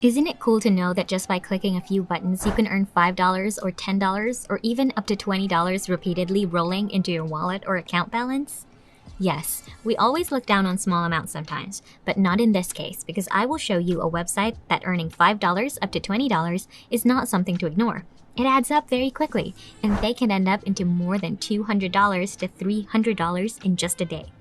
Isn't it cool to know that just by clicking a few buttons, you can earn $5 or $10 or even up to $20 repeatedly rolling into your wallet or account balance? Yes, we always look down on small amounts sometimes, but not in this case because I will show you a website that earning $5 up to $20 is not something to ignore. It adds up very quickly, and they can end up into more than $200 to $300 in just a day.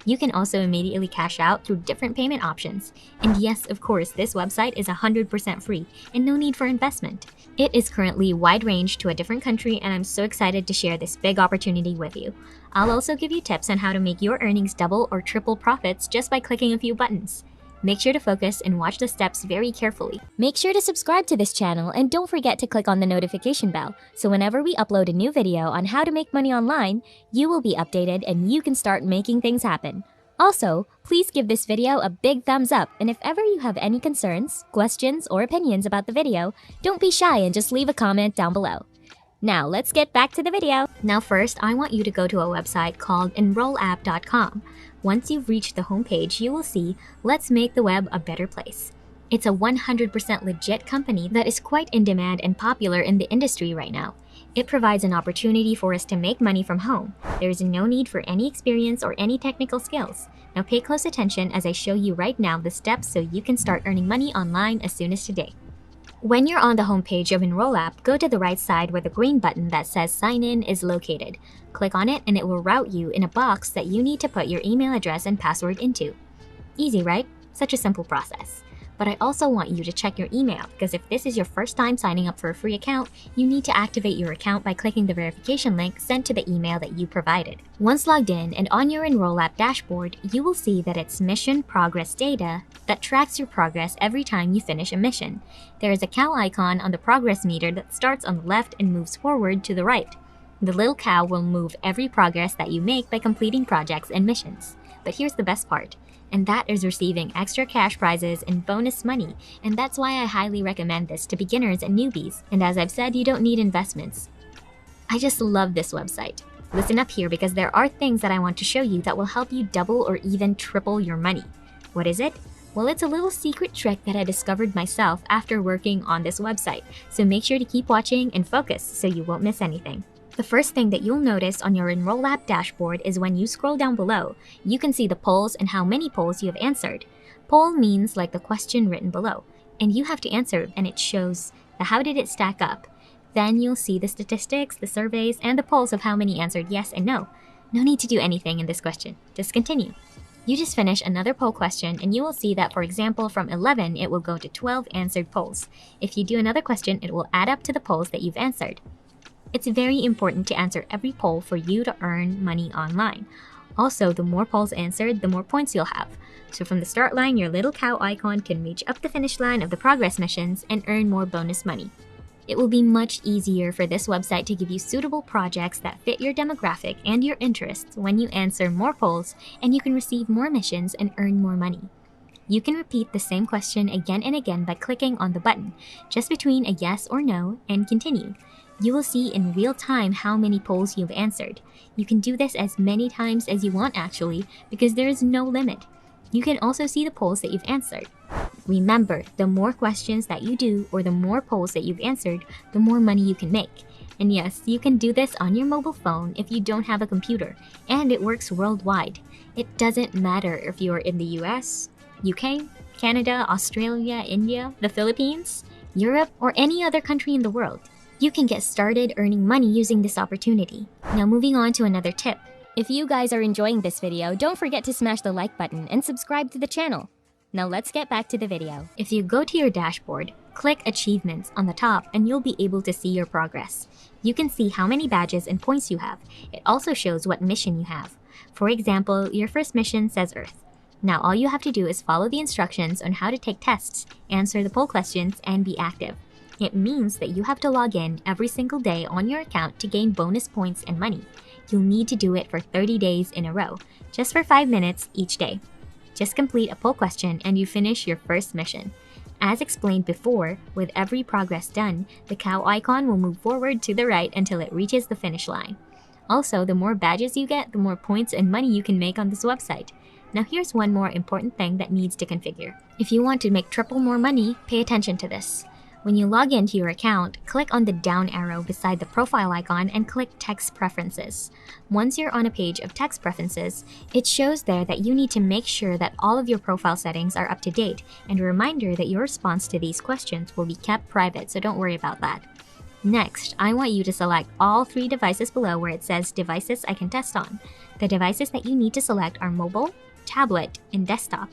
You can also immediately cash out through different payment options. And yes, of course, this website is 100% free and no need for investment. It is currently wide range to a different country, and I'm so excited to share this big opportunity with you. I'll also give you tips on how to make your earnings double or triple profits just by clicking a few buttons. Make sure to focus and watch the steps very carefully. Make sure to subscribe to this channel and don't forget to click on the notification bell so whenever we upload a new video on how to make money online, you will be updated and you can start making things happen. Also, please give this video a big thumbs up, and if ever you have any concerns, questions, or opinions about the video, don't be shy and just leave a comment down below. Now, let's get back to the video. Now first, I want you to go to a website called enrollapp.com. Once you've reached the homepage, you will see Let's Make the Web a Better Place. It's a 100% legit company that is quite in demand and popular in the industry right now. It provides an opportunity for us to make money from home. There is no need for any experience or any technical skills. Now pay close attention as I show you right now the steps so you can start earning money online as soon as today. When you're on the homepage of Enroll app, go to the right side where the green button that says Sign In is located. Click on it and it will route you in a box that you need to put your email address and password into. Easy, right? Such a simple process. But I also want you to check your email because if this is your first time signing up for a free account, you need to activate your account by clicking the verification link sent to the email that you provided. Once logged in and on your Enroll app dashboard, you will see that it's mission progress data that tracks your progress every time you finish a mission. There is a cow icon on the progress meter that starts on the left and moves forward to the right. The little cow will move every progress that you make by completing projects and missions. But here's the best part. And that is receiving extra cash prizes and bonus money, and that's why I highly recommend this to beginners and newbies. And as I've said, you don't need investments. I just love this website. Listen up here because there are things that I want to show you that will help you double or even triple your money. What is it? Well, it's a little secret trick that I discovered myself after working on this website, so make sure to keep watching and focus so you won't miss anything. The first thing that you'll notice on your Enroll app dashboard is when you scroll down below, you can see the polls and how many polls you have answered. Poll means like the question written below, and you have to answer and it shows the how did it stack up. Then you'll see the statistics, the surveys, and the polls of how many answered yes and no. No need to do anything in this question, just continue. You just finish another poll question and you will see that, for example, from 11 it will go to 12 answered polls. If you do another question, it will add up to the polls that you've answered. It's very important to answer every poll for you to earn money online. Also, the more polls answered, the more points you'll have. So from the start line, your little cow icon can reach up the finish line of the progress missions and earn more bonus money. It will be much easier for this website to give you suitable projects that fit your demographic and your interests when you answer more polls, and you can receive more missions and earn more money. You can repeat the same question again and again by clicking on the button, just between a yes or no, and continue. You will see in real time how many polls you've answered. You can do this as many times as you want actually, because there is no limit. You can also see the polls that you've answered. Remember, the more questions that you do or the more polls that you've answered, the more money you can make. And yes, you can do this on your mobile phone if you don't have a computer, and it works worldwide. It doesn't matter if you're in the US, UK, Canada, Australia, India, the Philippines, Europe, or any other country in the world. You can get started earning money using this opportunity. Now moving on to another tip. If you guys are enjoying this video, don't forget to smash the like button and subscribe to the channel. Now let's get back to the video. If you go to your dashboard, click Achievements on the top and you'll be able to see your progress. You can see how many badges and points you have. It also shows what mission you have. For example, your first mission says Earth. Now all you have to do is follow the instructions on how to take tests, answer the poll questions, and be active. It means that you have to log in every single day on your account to gain bonus points and money. You'll need to do it for 30 days in a row, just for 5 minutes each day. Just complete a poll question and you finish your first mission. As explained before, with every progress done, the cow icon will move forward to the right until it reaches the finish line. Also, the more badges you get, the more points and money you can make on this website. Now here's one more important thing that needs to configure. If you want to make triple more money, pay attention to this. When you log into your account, click on the down arrow beside the profile icon and click Text Preferences. Once you're on a page of Text Preferences, it shows there that you need to make sure that all of your profile settings are up to date, and a reminder that your response to these questions will be kept private, so don't worry about that. Next, I want you to select all 3 devices below where it says Devices I can test on. The devices that you need to select are mobile, tablet, and desktop.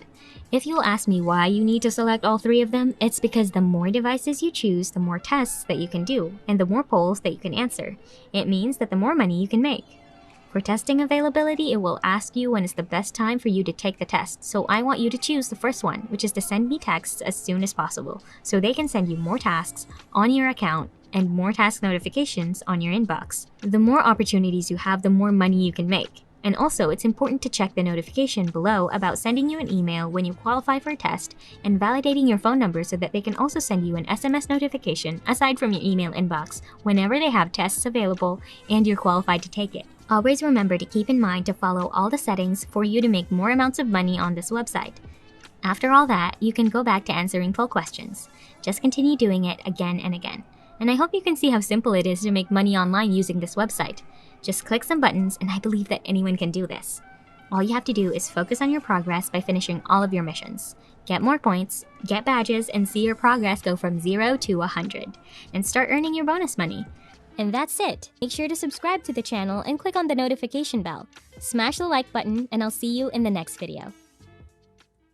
If you'll ask me why you need to select all 3 of them, it's because the more devices you choose, the more tests that you can do, and the more polls that you can answer. It means that the more money you can make. For testing availability, it will ask you when is the best time for you to take the test, so I want you to choose the first one, which is to send me texts as soon as possible, so they can send you more tasks on your account and more task notifications on your inbox. The more opportunities you have, the more money you can make. And also, it's important to check the notification below about sending you an email when you qualify for a test and validating your phone number so that they can also send you an SMS notification aside from your email inbox whenever they have tests available and you're qualified to take it. Always remember to keep in mind to follow all the settings for you to make more amounts of money on this website. After all that, you can go back to answering poll questions. Just continue doing it again and again. And I hope you can see how simple it is to make money online using this website. Just click some buttons, and I believe that anyone can do this. All you have to do is focus on your progress by finishing all of your missions. Get more points, get badges, and see your progress go from 0 to 100. And start earning your bonus money. And that's it. Make sure to subscribe to the channel and click on the notification bell. Smash the like button, and I'll see you in the next video.